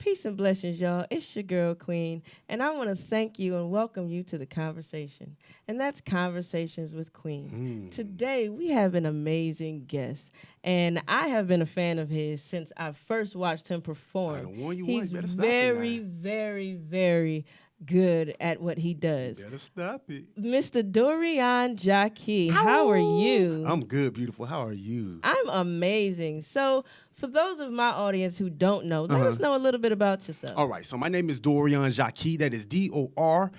Peace and blessings, y'all. It's your girl, Queen, and I want to thank you and welcome you to the conversation. And that's Conversations with Queen. Today, we have an amazing guest, and I have been a fan of his since I first watched him perform. I don't want you He's one. Better stop it very, now. very, very good at what he does. Better stop it. Mr. Dorion Ja'Qui, how are you? I'm good, beautiful. How are you? I'm amazing. So, for those of my audience who don't know, let us know a little bit about yourself. All right, so my name is Dorion Ja'Qui. That is Dorion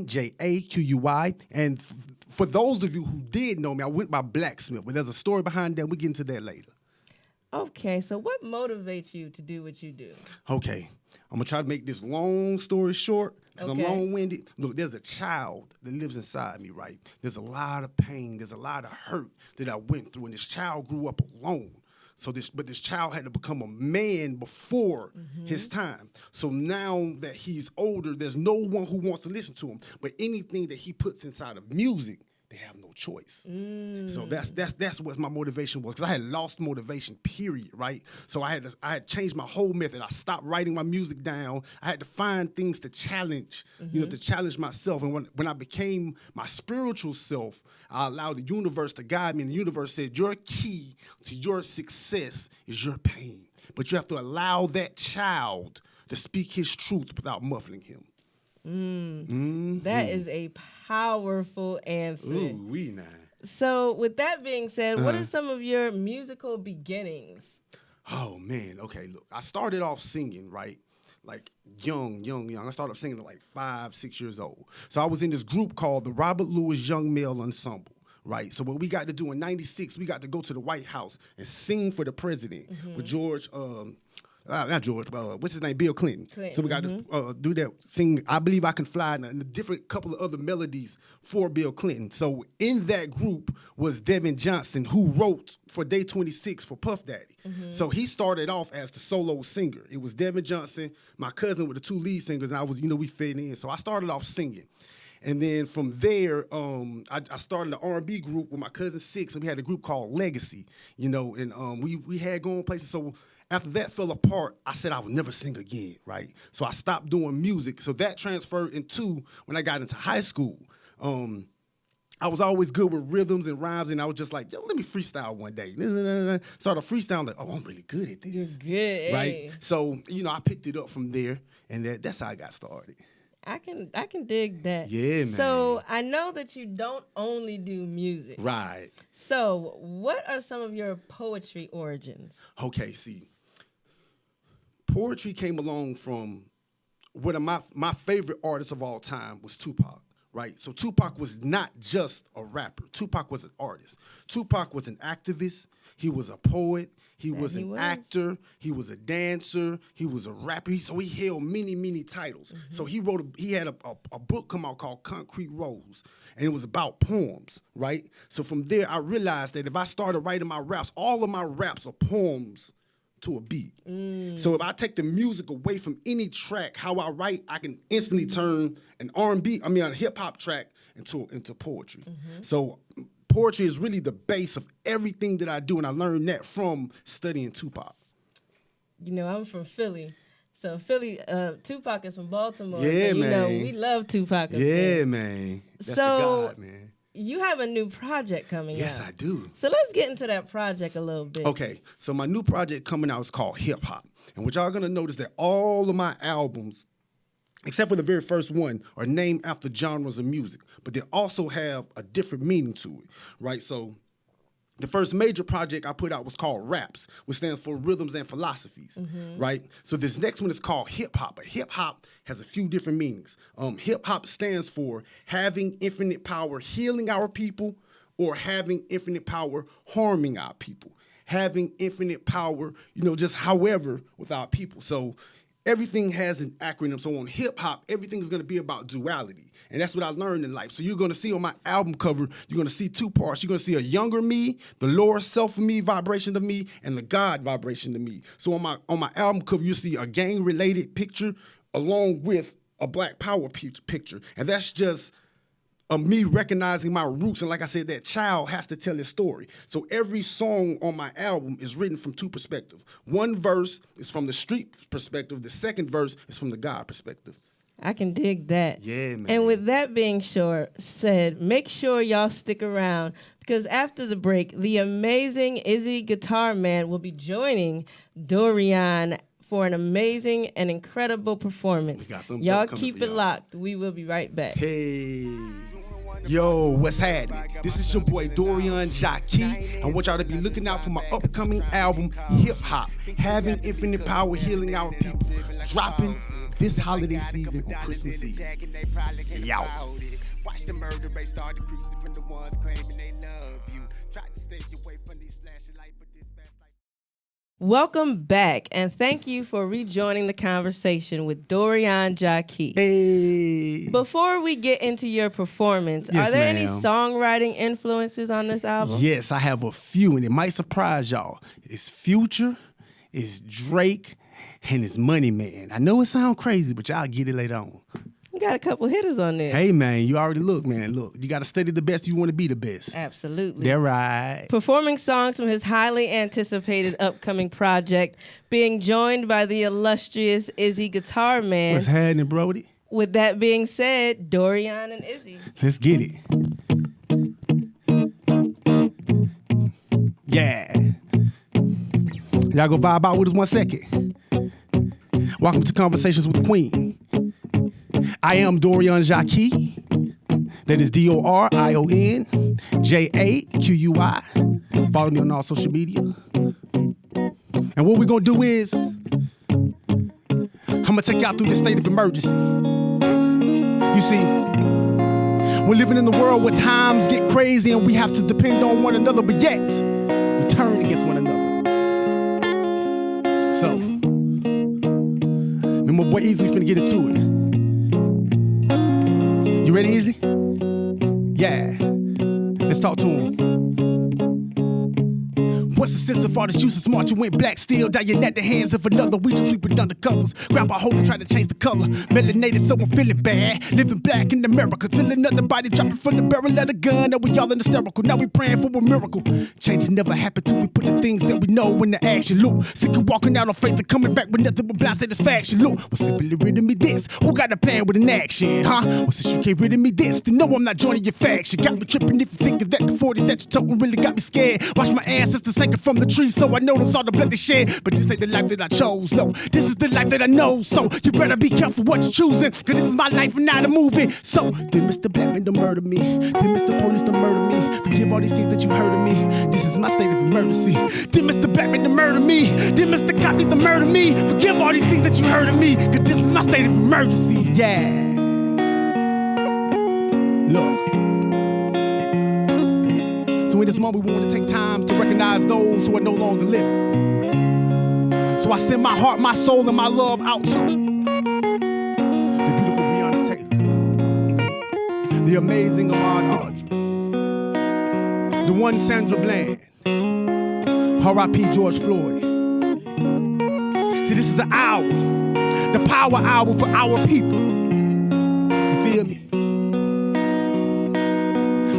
Ja'Qui. And for those of you who did know me, I went by Blacksmith, but there's a story behind that. We'll get into that later. Okay, so what motivates you to do what you do? Okay, I'm going to try to make this long story short because Okay. I'm long-winded. Look, there's a child that lives inside me, right? There's a lot of pain. There's a lot of hurt that I went through, and this child grew up alone. But this child had to become a man before his time. So now that he's older, there's no one who wants to listen to him. But anything that he puts inside of music, they have no choice. So that's what my motivation was, because I had lost motivation, period, right? So I had changed my whole method. I stopped writing my music down. I had to find things to challenge, to challenge myself. And when I became my spiritual self, I allowed the universe to guide me. And the universe said, your key to your success is your pain. But you have to allow that child to speak his truth without muffling him. That is a powerful answer. Ooh, we now. So, with that being said, what are some of your musical beginnings? Oh, man. Okay, look. I started off singing, right? Like young. I started off singing at like 5, 6 years old. So I was in this group called the Robert Lewis Young Male Ensemble, right? So what we got to do in 96, we got to go to the White House and sing for the president with George, not George, what's his name? Bill Clinton. So we got to do that, sing I Believe I Can Fly, and a different couple of other melodies for Bill Clinton. So in that group was Devin Johnson, who wrote for Day 26 for Puff Daddy. So he started off as the solo singer. It was Devin Johnson, my cousin, with the two lead singers, and I was, we fit in. So I started off singing. And then from there, I started an R&B group with my cousin Six, and we had a group called Legacy, and we had going places. So after that fell apart, I said I would never sing again, right? So I stopped doing music. So that transferred into when I got into high school. I was always good with rhythms and rhymes, and I was just like, yo, let me freestyle one day. Started freestyling, like, oh, I'm really good at this. It's good, right? So, I picked it up from there, and that's how I got started. I can dig that. Yeah, man. So I know that you don't only do music. Right. So what are some of your poetry origins? Okay, see, poetry came along from one of my favorite artists of all time was Tupac, right? So Tupac was not just a rapper. Tupac was an artist. Tupac was an activist. He was a poet. He was an actor. He was a dancer. He was a rapper. So he held many, many titles. So he had a book come out called Concrete Rose, and it was about poems, right? So from there, I realized that if I started writing my raps, all of my raps are poems to a beat. So if I take the music away from any track, how I write, I can instantly turn a hip hop track into poetry. So poetry is really the base of everything that I do, and I learned that from studying Tupac. I'm from Philly. So Philly, Tupac is from Baltimore. Yeah, so, man. We love Tupac. Yeah, man. That's the God, man. You have a new project coming out. Yes, I do. So let's get into that project a little bit. Okay, so my new project coming out is called Hip Hop. And what y'all gonna notice that all of my albums, except for the very first one, are named after genres of music, but they also have a different meaning to it, right? So the first major project I put out was called Raps, which stands for Rhythms and Philosophies, right? So this next one is called Hip Hop, but hip hop has a few different meanings. Hip hop stands for having infinite power healing our people, or having infinite power harming our people. Having infinite power, just however with our people. So everything has an acronym. So on hip hop, everything is going to be about duality. And that's what I learned in life. So you're going to see on my album cover, you're going to see two parts. You're going to see a younger me, the lower self of me vibration of me, and the God vibration of me. So on my album cover, you see a gang-related picture along with a Black Power picture. And that's just me recognizing my roots. And like I said, that child has to tell his story. So every song on my album is written from two perspectives. One verse is from the street perspective. The second verse is from the God perspective. I can dig that. Yeah, man. And with that being said, make sure y'all stick around because after the break, the amazing Izzy Guitarman will be joining Dorion for an amazing and incredible performance. Y'all keep it locked. We will be right back. Hey. Yo, what's happening? This is your boy Dorion Ja'Qui. I want y'all to be looking out for my upcoming album, Hip Hop, Having Infinite Power, Healing Our People, dropping this holiday season on Christmas Eve. Yo. Watch the murder rate start decreasing from the ones claiming they love you. Try to stay away from these flashing lights, but this fast light. Welcome back, and thank you for rejoining the conversation with Dorion Ja'Qui. Hey. Before we get into your performance, Yes, are there any ma'am. songwriting influences on this album? Yes, I have a few, and it might surprise y'all. It's Future, it's Drake, and it's Money Man. I know it sounds crazy, but y'all get it later on. You got a couple hitters on there. Hey, man, you already look, man. Look, you got to study the best. You want to be the best. Absolutely. They're right. Performing songs from his highly anticipated upcoming project, being joined by the illustrious Izzy Guitarman. What's happening, Brody? With that being said, Dorion and Izzy. Let's get it. Yeah. Y'all go vibe out with us 1 second. Welcome to Konversations with the Queen. I am Dorion Ja'Qui. That is Dorion Ja'Qui. Follow me on all social media. And what we're going to do is, I'm going to take y'all through this state of emergency. You see, we're living in the world where times get crazy and we have to depend on one another, but yet we turn against one another. So, me and my boy Izzy, we finna get into it. You ready, Izzy? Yeah. Let's talk to him. What's the sense of all this use of smart? You went black steel, dying at the hands of another. We just sweep it undercovers. Grab a hold and try to change the color. Melanated, so I'm feeling bad. Living black in America till another body dropping from the barrel of the gun. Now we all in hysterical. Now we praying for a miracle. Change never happened till we put the things that we know into action. Look, sick of walking out on faith and coming back with nothing but blind satisfaction. Look, well, simply rid of me this. Who got a plan with an action, huh? Well, since you can't rid of me this, then no, I'm not joining your faction. Got me tripping if you thinking that the 40 that you toting really got me scared. Watch my ancestors hanging from the tree, so I notice all the blood they shed. But this ain't the life that I chose, no. This is the life that I know, so you better be careful what you're choosing, cause this is my life and not a movie. So, did Mr. Blackman to murder me? Did Mr. Police to murder me? Forgive all these things that you heard of me. This is my state of emergency. Did Mr. Blackman to murder me? Did Mr. Copies to murder me? Forgive all these things that you heard of me, cause this is my state of emergency. Yeah. Look. So in this moment, we want to take time to recognize those who are no longer living. So I send my heart, my soul, and my love out to the beautiful Breonna Taylor, the amazing Ahmaud Arbery, the one Sandra Bland, R.I.P. George Floyd. See, this is the hour, the power hour for our people. You feel me?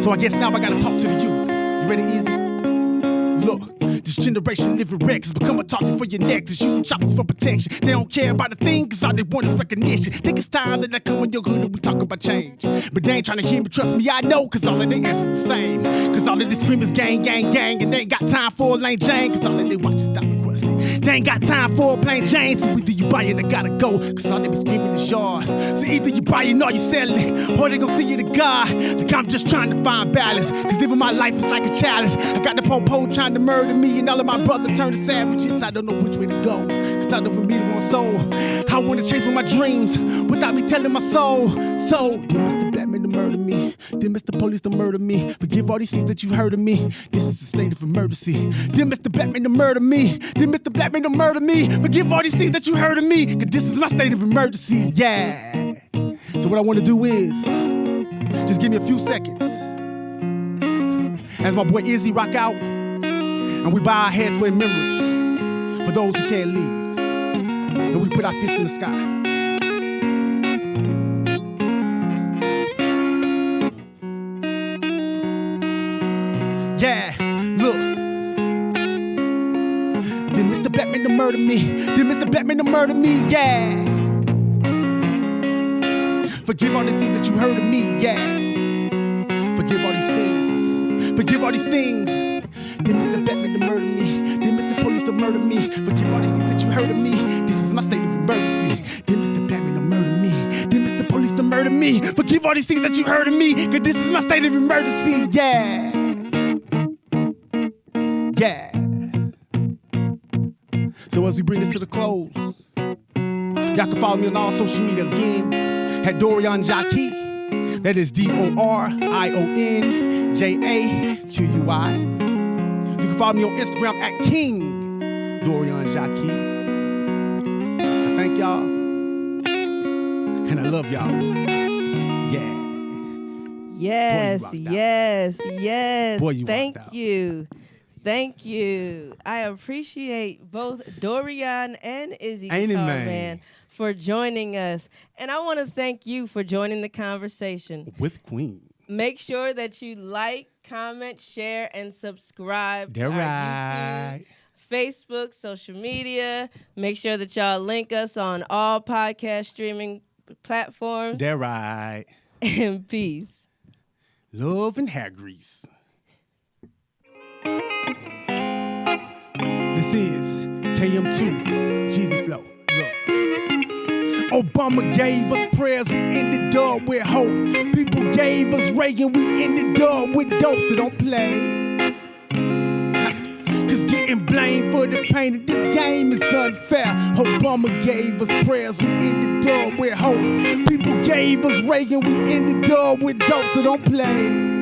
So I guess now I gotta talk to the youth. You ready, Izzy? Look, this generation living wrecks has become a target for your neck. Just using choppers for protection. They don't care about a thing, cause all they want is recognition. Think it's time that I come in your hood and we talk about change. But they ain't trying to hear me, trust me, I know, cause all of they answers the same. Cause all of they scream is gang, gang, gang, and they ain't got time for a lane Jane, cause all of they watch is diamond crusty. They ain't got time for a plain Jane, so either you buy it or gotta go, cause all they be screaming is yard. So either you buy it or you selling it, or they gon' see you to God. Like I'm just trying to find balance, cause living my life is like a challenge. I got the po-po trying to murder me, and all of my brothers turn to savages. I don't know which way to go, cause I know for me to my soul. I wanna chase with my dreams, without me telling my soul. So, did Mr. Blackman to murder me? Did Mr. Police to murder me? Forgive all these things that you heard of me. This is a state of emergency. Did Mr. Blackman to murder me? Did Mr. Blackman to murder me? Forgive all these things that you heard of me, cause this is my state of emergency, yeah. So what I wanna do is, just give me a few seconds. As my boy Izzy rock out, and we bow our heads for remembrance for those who can't leave, and we put our fist in the sky. Yeah, look. Then Mr. Batman to murder me. Then Mr. Batman to murder me, yeah. Forgive all the things that you heard of me, yeah. Forgive all these things. Forgive all these things. Then Mr. Batman to murder me. Then Mr. Police to murder me. Forgive all these things that you heard of me. This is my state of emergency. Then Mr. Batman to murder me. Then Mr. Police to murder me. Forgive all these things that you heard of me. Cause this is my state of emergency, yeah. Yeah. So as we bring this to the close, y'all can follow me on all social media again at Dorion Ja'Qui. That is DORION JAQUI. You can follow me on Instagram at King Dorion Ja'Qui. I thank y'all and I love y'all. Yeah. Yes, Boy, yes. Boy, you Thank rocked out. you. Thank you. I appreciate both Dorion and Izzy Ain't it, Guitarman man? for joining us. And I want to thank you for joining the conversation. With Queen. Make sure that you like, comment, share, and subscribe to They're our right. YouTube, Facebook, social media. Make sure that y'all link us on all podcast streaming platforms. They're right. And peace. Love and hair grease. This is KM2, Jeezy Flow. Look. Obama gave us prayers, we ended up with hope. People gave us Reagan, we ended up with dope, so don't play. Cause getting blamed for the pain of this game is unfair. Obama gave us prayers, we ended up with hope. People gave us Reagan, we ended up with dope, so don't play.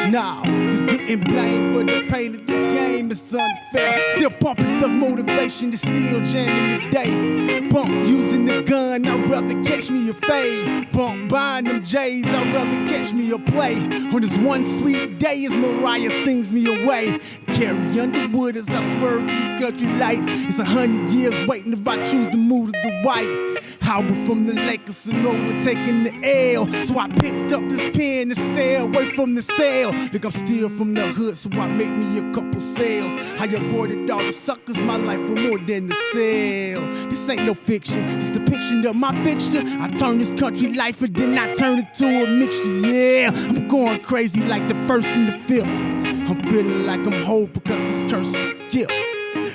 Now, just getting blamed for the pain of this game is unfair. Still pumping thug motivation, to still jamming today. Bump using the gun, I'd rather catch me a fade. Bump buying them J's, I'd rather catch me a play. On this one sweet day as Mariah sings me away. Carry Underwood as I swerve through these country lights. It's 100 years waiting if I choose to move to the white. Howard from the Lakers and overtaking the L. So I picked up this pen to stay away from the sale. Look, I'm still from the hood, so I make me a couple sales. I avoided all the suckers, my life for more than the sale. This ain't no fiction, it's depiction of my fixture. I turn this country life and then I turn it to a mixture. Yeah, I'm going crazy like the first and the fifth. I'm feeling like I'm whole because this curse is skill.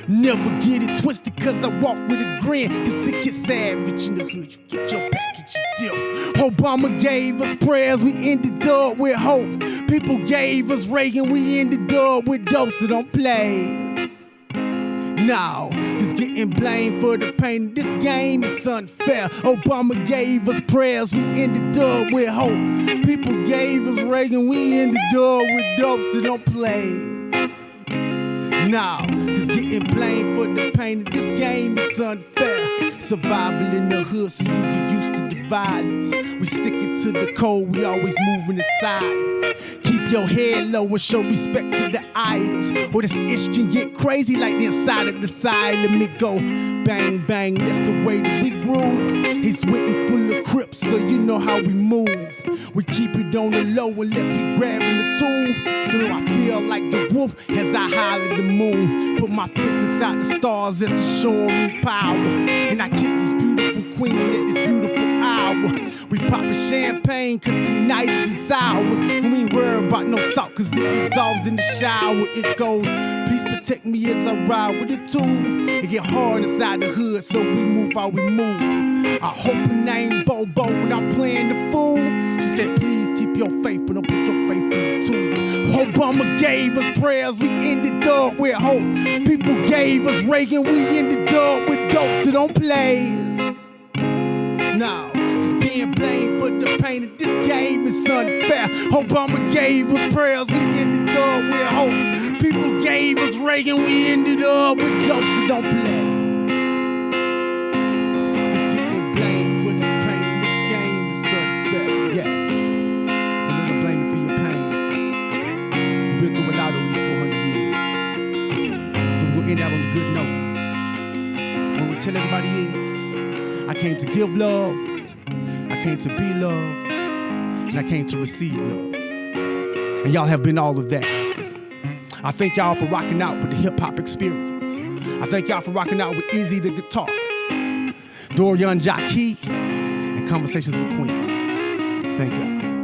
Never get it twisted cause I walk with a grin. Cause it gets savage in the hood, you get your package, you dip. Obama gave us prayers, we ended up with hope. People gave us Reagan, we ended up with dope, so don't play. No, cause getting blamed for the pain of this game is unfair. Obama gave us prayers, we ended up with hope. People gave us Reagan, we ended up with dope, so don't play. Now, just getting blamed for the pain of this game is unfair. Survival in the hood, so you get used to the violence. We sticking to the code, we always moving in silence. Keep your head low and show respect to the idols. Or this ish can get crazy like the inside of the asylum. It go bang, bang, that's the way that we groove. He's written full of crips, so you know how we move. We keep it on the low unless we grabbing the tool. So now I feel like the wolf as I holler at the moon. Put my fist inside the stars as it's showing me power. And I kiss this beautiful queen at this beautiful hour. We poppin' champagne cause tonight is ours. And we ain't worried about no salt cause it dissolves in the shower. It goes, please protect me as I ride with the tool. It get hard inside the hood so we move how we move. I hope her name Bobo when I'm playing the fool. She said please keep your faith but don't put your faith in the tool. Obama gave us prayers, we ended up with hope. People gave us Reagan, we ended up with dope, so don't play. No, just being blamed for the pain of this game is unfair. Obama gave us prayers, we ended up with hope. People gave us Reagan, we ended up with dope, so don't play. Just getting blamed for this pain of this game is unfair. Yeah, don't let them blame you for your pain. We've been through a lot over these 400 years. So we're gonna end out on a good note. What we tell everybody is, I came to give love, I came to be love, and I came to receive love. And y'all have been all of that. I thank y'all for rocking out with the hip-hop experience. I thank y'all for rocking out with Izzy the guitarist, Dorion Ja'Qui, and Konversations with Queen. Thank y'all.